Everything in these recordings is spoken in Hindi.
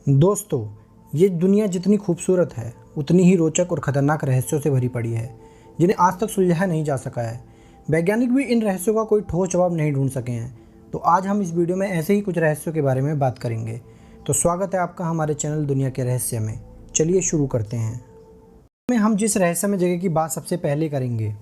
दोस्तों, ये दुनिया जितनी खूबसूरत है उतनी ही रोचक और ख़तरनाक रहस्यों से भरी पड़ी है जिन्हें आज तक सुलझाया नहीं जा सका है। वैज्ञानिक भी इन रहस्यों का कोई ठोस जवाब नहीं ढूंढ सके हैं। तो आज हम इस वीडियो में ऐसे ही कुछ रहस्यों के बारे में बात करेंगे। तो स्वागत है आपका हमारे चैनल दुनिया के रहस्य में। चलिए शुरू करते हैं। में हम जिस रहस्यमय जगह की बात सबसे पहले करेंगे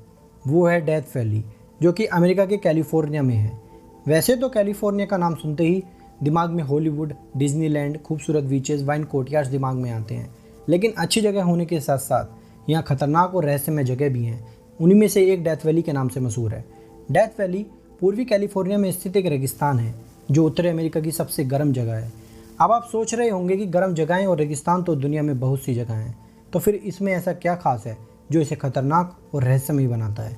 वो है डेथ वैली, जो कि अमेरिका के कैलिफोर्निया में है। वैसे तो कैलिफोर्निया का नाम सुनते ही दिमाग में हॉलीवुड, डिज्नीलैंड, खूबसूरत बीचेस, वाइन कोर्टयार्ड्स दिमाग में आते हैं, लेकिन अच्छी जगह होने के साथ साथ यहाँ खतरनाक और रहस्यमय जगह भी हैं। उन्हीं में से एक डेथ वैली के नाम से मशहूर है। डेथ वैली पूर्वी कैलिफोर्निया में स्थित एक रेगिस्तान है जो उत्तरी अमेरिका की सबसे गर्म जगह है। अब आप सोच रहे होंगे कि गर्म जगहें और रेगिस्तान तो दुनिया में बहुत सी जगह हैं, तो फिर इसमें ऐसा क्या खास है जो इसे खतरनाक और रहस्यमय बनाता है?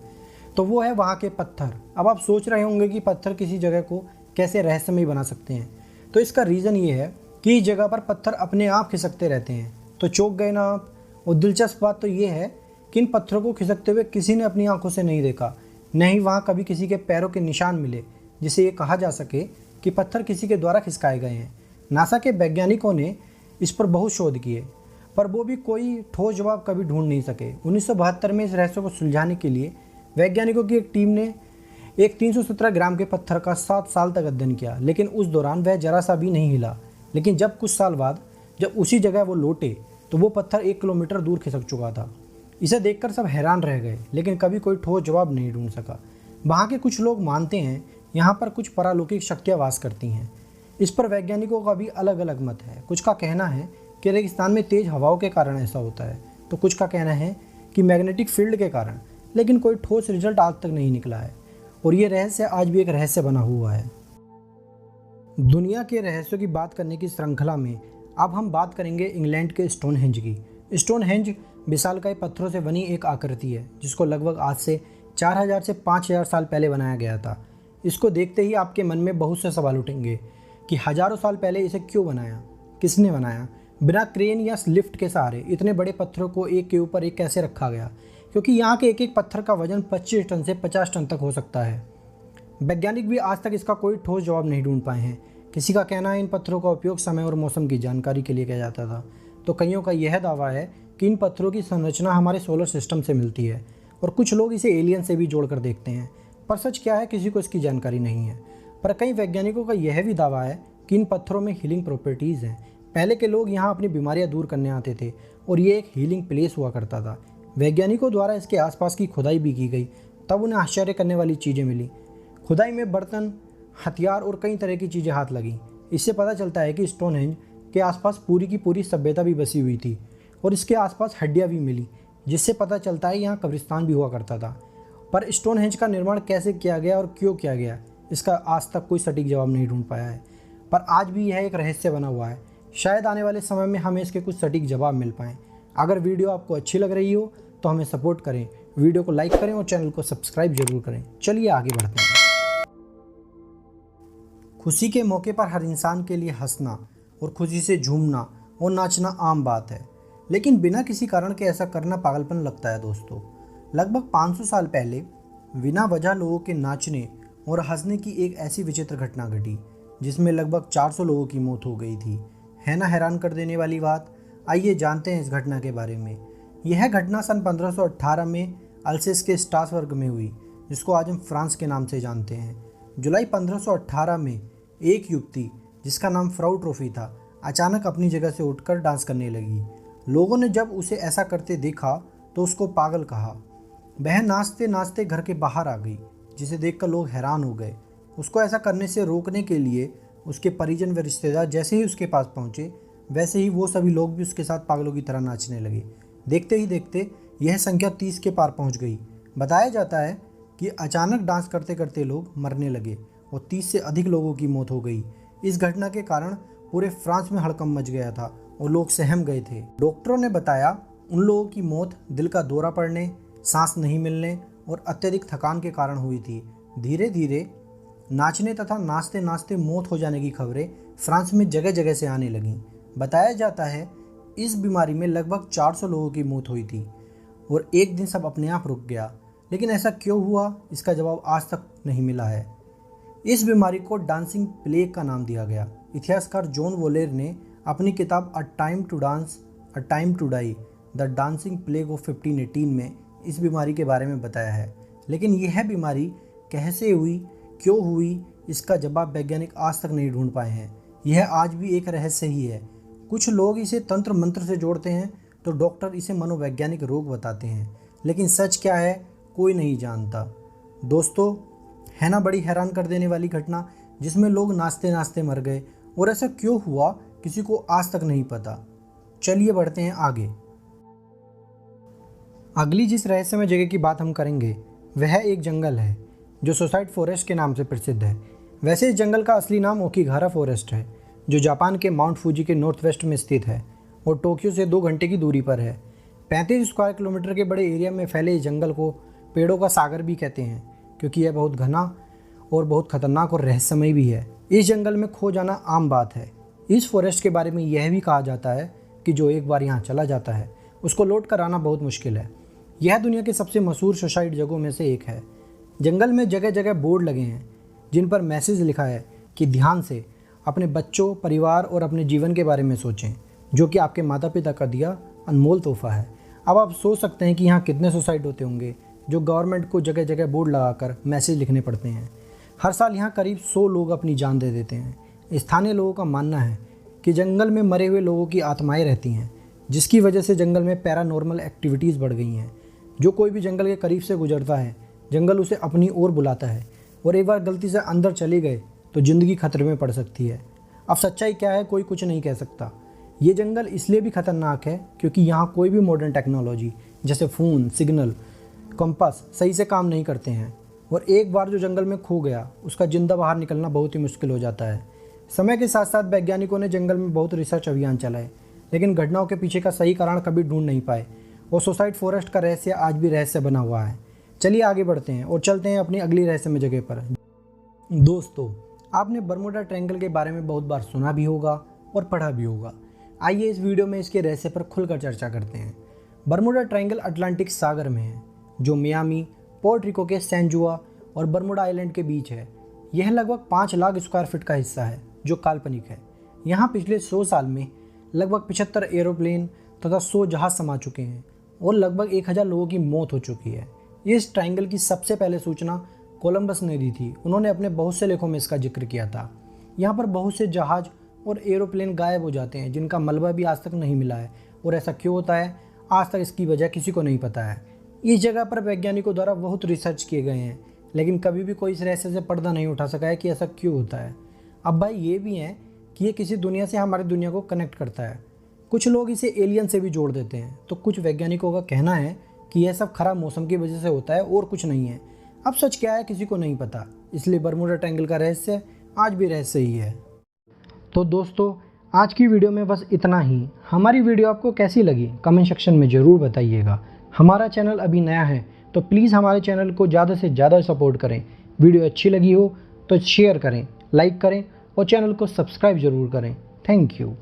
तो वो है वहाँ के पत्थर। अब आप सोच रहे होंगे कि पत्थर किसी जगह को कैसे रहस्यमय बना सकते हैं। तो इसका रीज़न ये है कि इस जगह पर पत्थर अपने आप खिसकते रहते हैं। तो चौंक गए ना आप? और दिलचस्प बात तो ये है कि इन पत्थरों को खिसकते हुए किसी ने अपनी आंखों से नहीं देखा, नहीं वहाँ कभी किसी के पैरों के निशान मिले जिससे ये कहा जा सके कि पत्थर किसी के द्वारा खिसकाए गए हैं। नासा के वैज्ञानिकों ने इस पर बहुत शोध किए, पर वो भी कोई ठोस जवाब कभी ढूंढ नहीं सके। 1972 में इस रहस्य को सुलझाने के लिए वैज्ञानिकों की एक टीम ने एक 317 ग्राम के पत्थर का 7 साल तक अध्ययन किया, लेकिन उस दौरान वह जरा सा भी नहीं हिला। लेकिन जब कुछ साल बाद जब उसी जगह वो लौटे तो वो पत्थर 1 किलोमीटर दूर खिसक चुका था। इसे देखकर सब हैरान रह गए, लेकिन कभी कोई ठोस जवाब नहीं ढूंढ सका। वहाँ के कुछ लोग मानते हैं यहाँ पर कुछ परालौकिक शक्तियाँ वास करती हैं। इस पर वैज्ञानिकों का भी अलग अलग मत है। कुछ का कहना है कि रेगिस्तान में तेज़ हवाओं के कारण ऐसा होता है, तो कुछ का कहना है कि मैग्नेटिक फील्ड के कारण, लेकिन कोई ठोस रिजल्ट आज तक नहीं निकला है और ये रहस्य आज भी एक रहस्य बना हुआ है। दुनिया के रहस्यों की बात करने की श्रृंखला में अब हम बात करेंगे इंग्लैंड के स्टोनहेंज की। स्टोनहेंज विशालकाय पत्थरों से बनी एक आकृति है जिसको लगभग आज से 4000 से 5000 साल पहले बनाया गया था। इसको देखते ही आपके मन में बहुत से सवाल उठेंगे कि हज़ारों साल पहले इसे क्यों बनाया, किसने बनाया? बिना क्रेन या लिफ्ट के सहारे इतने बड़े पत्थरों को एक के ऊपर एक कैसे रखा गया? क्योंकि यहाँ के एक एक पत्थर का वजन 25 टन से 50 टन तक हो सकता है। वैज्ञानिक भी आज तक इसका कोई ठोस जवाब नहीं ढूंढ पाए हैं। किसी का कहना है इन पत्थरों का उपयोग समय और मौसम की जानकारी के लिए किया जाता था, तो कईयों का यह दावा है कि इन पत्थरों की संरचना हमारे सोलर सिस्टम से मिलती है, और कुछ लोग इसे एलियन से भी जोड़कर देखते हैं। पर सच क्या है, किसी को इसकी जानकारी नहीं है। पर कई वैज्ञानिकों का यह भी दावा है कि इन पत्थरों में हीलिंग प्रॉपर्टीज़ हैं। पहले के लोग यहाँ अपनी बीमारियाँ दूर करने आते थे और ये एक हीलिंग प्लेस हुआ करता था। वैज्ञानिकों द्वारा इसके आसपास की खुदाई भी की गई, तब उन्हें आश्चर्य करने वाली चीज़ें मिली। खुदाई में बर्तन, हथियार और कई तरह की चीज़ें हाथ लगीं। इससे पता चलता है कि स्टोनहेंज के आसपास पूरी की पूरी सभ्यता भी बसी हुई थी और इसके आसपास हड्डियाँ भी मिली, जिससे पता चलता है यहाँ कब्रिस्तान भी हुआ करता था। पर स्टोनहेंज का निर्माण कैसे किया गया और क्यों किया गया, इसका आज तक कोई सटीक जवाब नहीं ढूंढ पाया है। पर आज भी यह एक रहस्य बना हुआ है। शायद आने वाले समय में हमें इसके कुछ सटीक जवाब मिल पाएँ। अगर वीडियो आपको अच्छी लग रही हो तो हमें सपोर्ट करें, वीडियो को लाइक करें और चैनल को सब्सक्राइब जरूर करें। चलिए आगे बढ़ते हैं। खुशी के मौके पर हर इंसान के लिए हंसना और खुशी से झूमना और नाचना आम बात है, लेकिन बिना किसी कारण के ऐसा करना पागलपन लगता है। दोस्तों, लगभग 500 साल पहले बिना वजह लोगों के नाचने और हंसने की एक ऐसी विचित्र घटना घटी जिसमें लगभग 400 लोगों की मौत हो गई थी। है ना हैरान कर देने वाली बात? आइए जानते हैं इस घटना के बारे में। यह घटना सन 1518 में अल्सेस के स्ट्रासबर्ग में हुई, जिसको आज हम फ्रांस के नाम से जानते हैं। जुलाई 1518 में एक युवती जिसका नाम फ्राउ ट्रॉफी था अचानक अपनी जगह से उठकर डांस करने लगी। लोगों ने जब उसे ऐसा करते देखा तो उसको पागल कहा। वह नाचते नाचते घर के बाहर आ गई, जिसे देखकर लोग हैरान हो गए। उसको ऐसा करने से रोकने के लिए उसके परिजन व रिश्तेदार जैसे ही उसके पास पहुँचे, वैसे ही वो सभी लोग भी उसके साथ पागलों की तरह नाचने लगे। देखते ही देखते यह संख्या 30 के पार पहुंच गई। बताया जाता है कि अचानक डांस करते करते लोग मरने लगे और 30 से अधिक लोगों की मौत हो गई। इस घटना के कारण पूरे फ्रांस में हड़कंप मच गया था और लोग सहम गए थे। डॉक्टरों ने बताया उन लोगों की मौत दिल का दौरा पड़ने, सांस नहीं मिलने और अत्यधिक थकान के कारण हुई थी। धीरे धीरे नाचने तथा नाचते नाचते मौत हो जाने की खबरें फ्रांस में जगह जगह से आने लगीं। बताया जाता है इस बीमारी में लगभग 400 लोगों की मौत हुई थी और एक दिन सब अपने आप रुक गया। लेकिन ऐसा क्यों हुआ, इसका जवाब आज तक नहीं मिला है। इस बीमारी को डांसिंग प्लेग का नाम दिया गया। इतिहासकार जॉन वोलेर ने अपनी किताब a time to dance a time to die the dancing plague of 1518 में इस बीमारी के बारे में बताया है। लेकिन यह बीमारी कैसे हुई, क्यों हुई, इसका जवाब वैज्ञानिक आज तक नहीं ढूंढ पाए हैं। यह आज भी एक रहस्य ही है। कुछ लोग इसे तंत्र मंत्र से जोड़ते हैं तो डॉक्टर इसे मनोवैज्ञानिक रोग बताते हैं, लेकिन सच क्या है कोई नहीं जानता। दोस्तों, है ना बड़ी हैरान कर देने वाली घटना, जिसमें लोग नाचते नाचते मर गए, और ऐसा क्यों हुआ किसी को आज तक नहीं पता। चलिए बढ़ते हैं आगे। अगली जिस रहस्यमय जगह की बात हम करेंगे वह एक जंगल है जो सुसाइड फॉरेस्ट के नाम से प्रसिद्ध है। वैसे इस जंगल का असली नाम ओकिगारा फॉरेस्ट है, जो जापान के माउंट फूजी के नॉर्थ वेस्ट में स्थित है और टोक्यो से 2 घंटे की दूरी पर है। 35 स्क्वायर किलोमीटर के बड़े एरिया में फैले इस जंगल को पेड़ों का सागर भी कहते हैं, क्योंकि यह बहुत घना और बहुत खतरनाक और रहस्यमय भी है। इस जंगल में खो जाना आम बात है। इस फॉरेस्ट के बारे में यह भी कहा जाता है कि जो एक बार यहाँ चला जाता है उसको लौट कर आना बहुत मुश्किल है। यह दुनिया के सबसे मशहूर सुसाइड जगहों में से एक है। जंगल में जगह जगह बोर्ड लगे हैं जिन पर मैसेज लिखा है कि ध्यान से अपने बच्चों, परिवार और अपने जीवन के बारे में सोचें, जो कि आपके माता पिता का दिया अनमोल तोहफा है। अब आप सोच सकते हैं कि यहाँ कितने सुसाइड होते होंगे, जो गवर्नमेंट को जगह जगह बोर्ड लगाकर मैसेज लिखने पड़ते हैं। हर साल यहाँ करीब 100 लोग अपनी जान दे देते हैं। स्थानीय लोगों का मानना है कि जंगल में मरे हुए लोगों की आत्माएं रहती हैं, जिसकी वजह से जंगल में पैरानॉर्मल एक्टिविटीज़ बढ़ गई हैं। जो कोई भी जंगल के करीब से गुजरता है, जंगल उसे अपनी ओर बुलाता है, और एक बार गलती से अंदर चले गए तो ज़िंदगी खतरे में पड़ सकती है। अब सच्चाई क्या है कोई कुछ नहीं कह सकता। ये जंगल इसलिए भी खतरनाक है क्योंकि यहाँ कोई भी मॉडर्न टेक्नोलॉजी जैसे फ़ोन, सिग्नल, कंपास सही से काम नहीं करते हैं, और एक बार जो जंगल में खो गया उसका जिंदा बाहर निकलना बहुत ही मुश्किल हो जाता है। समय के साथ साथ वैज्ञानिकों ने जंगल में बहुत रिसर्च अभियान चलाए, लेकिन घटनाओं के पीछे का सही कारण कभी ढूंढ नहीं पाए, और सुसाइड फॉरेस्ट का रहस्य आज भी रहस्य बना हुआ है। चलिए आगे बढ़ते हैं और चलते हैं अपनी अगली रहस्यमय जगह पर। दोस्तों, आपने बरमूडा ट्रायंगल के बारे में बहुत बार सुना भी होगा और पढ़ा भी होगा। आइए इस वीडियो में इसके रहस्य पर खुलकर चर्चा करते हैं। बरमूडा ट्रायंगल अटलांटिक सागर में है, जो मियामी, पोर्ट रिको के सैन जुआ और बरमूडा आइलैंड के बीच है। यह लगभग 5 लाख स्क्वायर फीट का हिस्सा है, जो काल्पनिक है। यहाँ पिछले 100 साल में लगभग 75 एरोप्लेन तथा 100 जहाज समा चुके हैं और लगभग 1000 लोगों की मौत हो चुकी है। इस ट्रायंगल की सबसे पहले सूचना कोलंबस ने दी थी। उन्होंने अपने बहुत से लेखों में इसका जिक्र किया था। यहाँ पर बहुत से जहाज और एरोप्लेन गायब हो जाते हैं, जिनका मलबा भी आज तक नहीं मिला है, और ऐसा क्यों होता है आज तक इसकी वजह किसी को नहीं पता है। इस जगह पर वैज्ञानिकों द्वारा बहुत रिसर्च किए गए हैं, लेकिन कभी भी कोई इस रहस्य से पर्दा नहीं उठा सका है कि ऐसा क्यों होता है। अब भाई ये भी है कि ये किसी दुनिया से हमारी दुनिया को कनेक्ट करता है। कुछ लोग इसे एलियन से भी जोड़ देते हैं, तो कुछ वैज्ञानिकों का कहना है कि यह सब खराब मौसम की वजह से होता है और कुछ नहीं है। अब सच क्या है किसी को नहीं पता, इसलिए बरमूडा ट्रायंगल का रहस्य आज भी रहस्य ही है। तो दोस्तों, आज की वीडियो में बस इतना ही। हमारी वीडियो आपको कैसी लगी कमेंट सेक्शन में ज़रूर बताइएगा। हमारा चैनल अभी नया है, तो प्लीज़ हमारे चैनल को ज़्यादा से ज़्यादा सपोर्ट करें। वीडियो अच्छी लगी हो तो शेयर करें, लाइक करें और चैनल को सब्सक्राइब ज़रूर करें। Thank you.